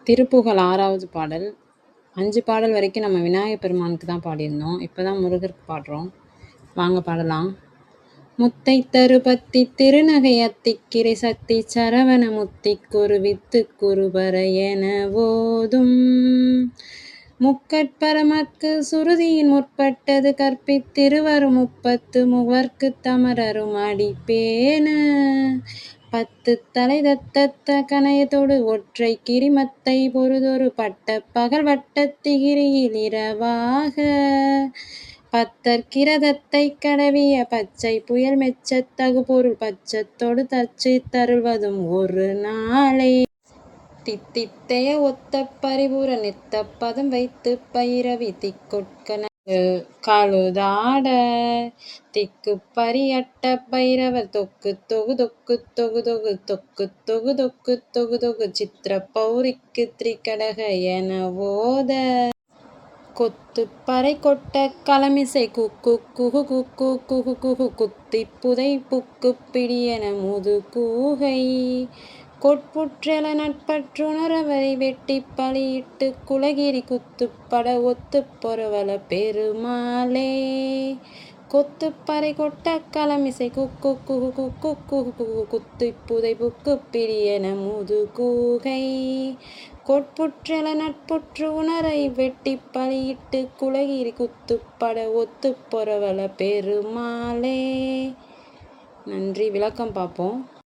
திருப்புகழ் 6வது பாடல். 5 பாடல் வரைக்கும் நம்ம விநாயகப் பெருமானுக்கு தான் பாடியிருந்தோம். இப்போ தான் முருகருக்கு பாடுறோம். வாங்க பாடலாம். முத்தை தருபத்தி திருநகை அத்திக்கிரை சக்தி சரவண முத்திக்குரு வித்துக்குருபர என ஓதும் முக்கட்பரமற்கு சுருதியின் முற்பட்டது கற்பித்திருவரும் 30 மூவர்க்கு தமரரும் அடிப்பேன 10 தலை தத்தத்த கணையத்தோடு ஒற்றை கிரிமத்தை பொருதொரு பட்ட பகல் வட்டத்திகிரியில் இரவாக 10 கிரதத்தை கடவிய பச்சை புயல் மெச்சத் தகுபொருள் பச்சத்தொடு தச்சு தருள்வதும் ஒரு நாளே தித்தித்தைய ஒத்த பரிபூர நித்த பதம் வைத்து பைரவி திக்கொட்க கழுதாட திக்கு பரியட்ட பைரவர் தொக்கு தொகு தொக்கு தொகு தொகு தொக்கு தொகு தொக்கு தொகு தொகு சித்திர பௌரிக்கு திரிகடக என ஓத கொத்து பறை கொட்ட களமிசை குக்கு குகு குக்கு குகு குகு குத்தி புதை புக்கு பிடியென முது கூகை கொட்புற்றெல நட்பற்றுணரவரை வெட்டி பலியிட்டு குலகிரி குத்துப்பட ஒத்து பொறவல பெருமாளே கொத்துப்பறை கொட்ட களமிசை குக்கு குகு குக்கு குகு குகு குத்தி புதை புக்கு பிடியென முது கூகை கொட்புற்றெல நட்புற்று உணரை வெட்டி பலியிட்டு குலகிரி குத்துப்பட ஒத்து பொறவல பெருமாளே. நன்றி. விளக்கம் பார்ப்போம்.